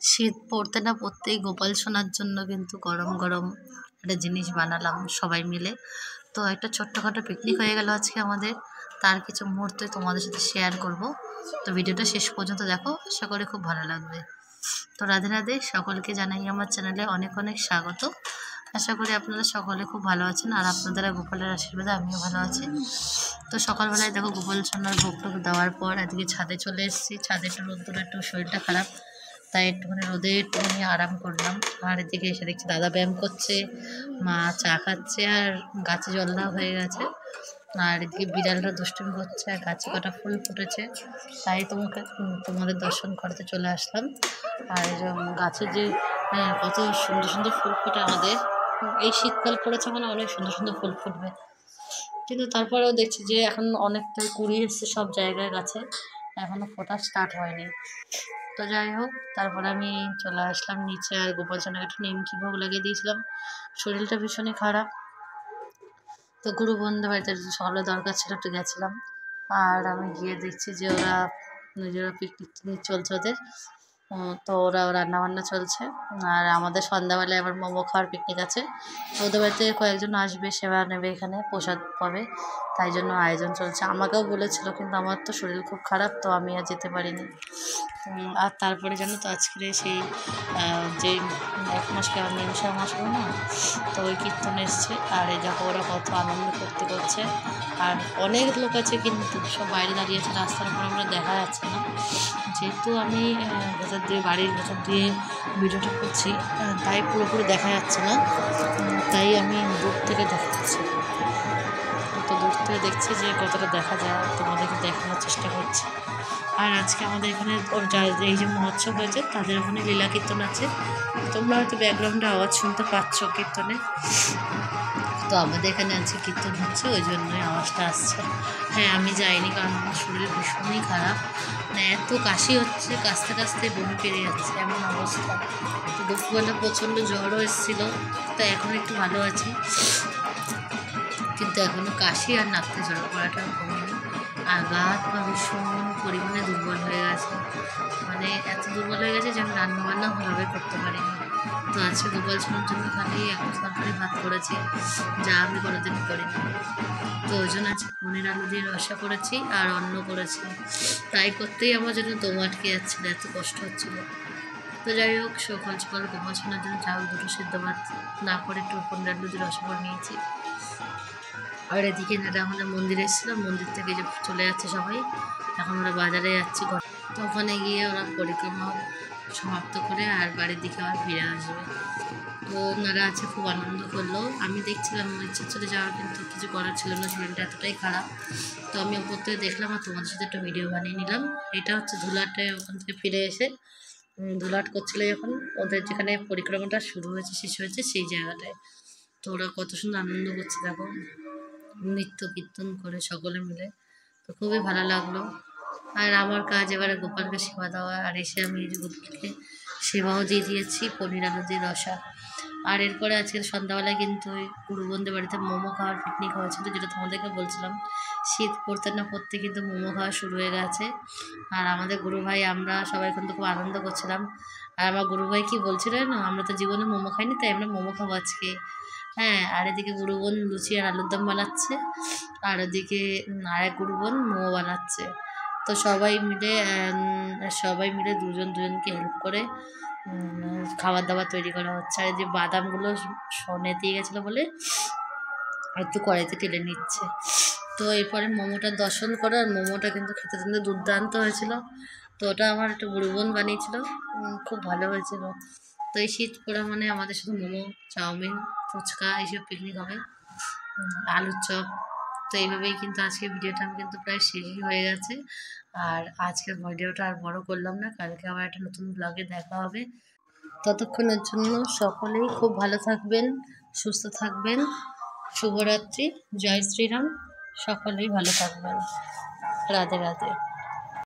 শীত পড়তে না পড়তেই গোপাল সোনার জন্য কিন্তু গরম গরম একটা জিনিস বানালাম সবাই মিলে। তো একটা ছোট্টখাটো পিকনিক হয়ে গেল আজকে আমাদের। তার কিছু মুহূর্ত তোমাদের সাথে শেয়ার করব। তো ভিডিওটা শেষ পর্যন্ত দেখো, আশা করি খুব ভালো লাগবে। তো রাধে রাধে, সকলকে জানাই আমার চ্যানেলে অনেক অনেক স্বাগত। আশা করি আপনারা সকলে খুব ভালো আছেন, আর আপনাদের গোপালের আশীর্বাদে আমিও ভালো আছি। তো সকালবেলায় দেখো গোপাল সোনার ভোগ টোক দেওয়ার পর এদিকে ছাদে চলে এসেছি। ছাদে একটু রোদ্দুর, একটু শরীরটা খারাপ, তাই একটুখানি রোদে একটুখানি আরাম করলাম। আর এদিকে এসে দেখছি দাদা ব্যায়াম করছে, মা চা খাচ্ছে, আর গাছে জল দেওয়া হয়ে গেছে। আর এদিকে বিড়ালটা দুষ্টুমি করছে, আর গাছে কটা ফুল ফুটেছে, তাই তোমাদের দর্শন করতে চলে আসলাম। আর গাছে যে কত সুন্দর সুন্দর ফুল ফোটে আমাদের, এই শীতকাল পড়েছে মানে অনেক সুন্দর সুন্দর ফুল ফুটবে। কিন্তু তারপরেও দেখছি যে এখন অনেকটাই কুড়ি এসছে সব জায়গায় গাছে, এখনও ফোটা স্টার্ট হয়নি। তো যাই হোক, তারপর আমি চলে আসলাম নিচে, আর গোপাল সোনাকে একটু নিমকি ভোগ লাগিয়ে দিয়েছিলাম। শরীরটা ভীষণই খারাপ, তো গুরু বন্ধু বাড়িতে সকালে দরকার ছিল, একটু গেছিলাম। আর আমি গিয়ে দেখছি যে ওরা নিজেরা পিকনিক চলছে ওদের। তো ওরা রান্নাবান্না চলছে। আর আমাদের সন্ধ্যাবেলায় আবার মোমো খাওয়ার পিকনিক আছে। ওদের বাড়িতে কয়েকজন আসবে, সেবা নেবে, এখানে প্রসাদ পাবে, তাই জন্য আয়োজন চলছে। আমাকেও বলেছিল, কিন্তু আমার তো শরীর খুব খারাপ, তো আমি আর যেতে পারিনি। আর তারপরে জানো তো আজকের সেই যে এক মাস নিমসা মাস হলো না, তো ওই কীর্তন এসছে। আর এই দেখো ওরা কত আনন্দ করছে। আর অনেক লোক আছে, কিন্তু সব বাইরে দাঁড়িয়েছে, রাস্তার উপর আমরা দেখা যাচ্ছে না। যেহেতু আমি ভেতর দিয়ে, বাড়ির ভেতর দিয়ে ভিডিওটা করছি, তাই পুরোপুরি দেখা যাচ্ছে না, তাই আমি দূর থেকে দেখাচ্ছি। তো দূর থেকে দেখছি যে কতটা দেখা যায়, তোমাদেরকে দেখানোর চেষ্টা করছি। আর আজকে আমাদের এখানে এই যে মহোৎসব হয়েছে, তাদের ওখানে লীলা কীর্তন আছে। তোমরা হয়তো ব্যাকগ্রাউন্ডে আওয়াজ শুনতে পাচ্ছ কীর্তনে। তো আমাদের এখানে আজকে কীর্তন হচ্ছে, ওই জন্যই আওয়াজটা আসছে। হ্যাঁ, আমি যাইনি, কারণ আমার শরীর ভীষণই খারাপ, মানে এত কাশি হচ্ছে, কাশতে কাশতে বমি পেরে যাচ্ছে, এমন অবস্থা। তো দুপুরবেলা প্রচণ্ড জ্বরও এসেছিলো, তো এখন একটু ভালো আছি, কিন্তু এখনও কাশি আর নাকতে জড়ো করাটা কমেনি। আর গা হাত পা ভীষণ পরিমাণে দুর্বল হয়ে গেছে, মানে এত দুর্বল হয়ে গেছে যে আমি রান্নাবান্না ভালোভাবে করতে পারিনি। তো আজকে গোপাল সোনার জন্য খালি একটা তরকারি ভাত করেছি, যা আমি কোনোদিন করিনি। তো ওই জন্য আজকে পনির আলু দিয়ে রসা করেছি, আর অন্ন করেছি। তাই করতেই আমার জন্য দম আটকে যাচ্ছিলো, এত কষ্ট হচ্ছিলো। তো যাই হোক, সকাল সকাল গোপাল সোনার জন্য চাল দুটো সিদ্ধ ভাত না করে একটু পনির আলু দিয়ে রসা করে নিয়েছি। আর এদিকে দাদা আমাদের মন্দিরে এসেছিলাম, মন্দির থেকে যে চলে যাচ্ছে সবাই, এখন ওরা বাজারে যাচ্ছে। তো ওখানে গিয়ে ওরা পরিক্রমা সমাপ্ত করে আর বাড়ির দিকে আবার ফিরে আসবে। তো ওনারা আছে, খুব আনন্দ করলো। আমি দেখছিলাম, ইচ্ছা ছিল যাওয়ার, কিন্তু কিছু করার ছিল না, শরীরটা এতটাই খারাপ। তো আমি ওপর থেকে দেখলাম আর তোমাদের সাথে একটা ভিডিও বানিয়ে নিলাম। এটা হচ্ছে ধুলাটে, ওখান থেকে ফিরে এসে ধুলাট করছিল যখন, ওদের যেখানে পরিক্রমাটা শুরু হয়েছে শেষ হয়েছে সেই জায়গাটায়। তো ওরা কত সুন্দর আনন্দ করছে দেখো, নৃত্য কীর্তন করে সকলে মিলে। তো খুবই ভালো লাগলো। আর আমার কাজ এবারে গোপালকে সেবা দেওয়া, আর এসে আমি এই যে গোপালকে সেবাও দিয়ে দিয়েছি, পনির আলু দিয়ে রসা। আর এরপরে আজকে সন্ধ্যাবেলায় কিন্তু ওই গুরুবন্ধের বাড়িতে মোমো খাওয়ার পিকনিক হয়েছিল, যেটা তোমাদেরকে বলছিলাম। শীত পড়তে না পড়তে কিন্তু মোমো খাওয়া শুরু হয়ে গেছে। আর আমাদের গুরু ভাই, আমরা সবাই কিন্তু খুব আনন্দ করছিলাম। আর আমার গুরু ভাই কী বলছিল না, আমরা তো জীবনে মোমো খাইনি, তাই আমরা মোমো খাবো আজকে। হ্যাঁ, আর এদিকে গুরু বোন লুচি আর আলুর দম বানাচ্ছে, আর ওদিকে আরেক গুরু বোন মোমো বানাচ্ছে। তো সবাই মিলে দুজন দুজনকে হেল্প করে খাবার দাবার তৈরি করা হচ্ছে। আর যে বাদামগুলো নেতিয়ে গেছিলো বলে একটু কড়াইতে টেলে নিচ্ছে। তো এরপরে মোমোটার দর্শন করে, আর মোমোটা কিন্তু খেতে কিন্তু দুর্দান্ত হয়েছিল। তো ওটা আমার একটা গুরু বোন বানিয়েছিল, খুব ভালো হয়েছিল। তো এই শীত পড়া মানে আমাদের শুধু মোমো, চাউমিন, ফুচকা এইসব পিকনিক হবে, আলুর চপ। তো এইভাবেই কিন্তু আজকে ভিডিওটা আমি কিন্তু প্রায় শেষই হয়ে গেছে। আর আজকের ভিডিওটা আর বড় করলাম না, কালকে আবার একটা নতুন ব্লগে দেখা হবে। ততক্ষণের জন্য সকলেই খুব ভালো থাকবেন, সুস্থ থাকবেন। শুভরাত্রি, জয় শ্রীরাম, সকলেই ভালো থাকবেন। রাধে রাধে।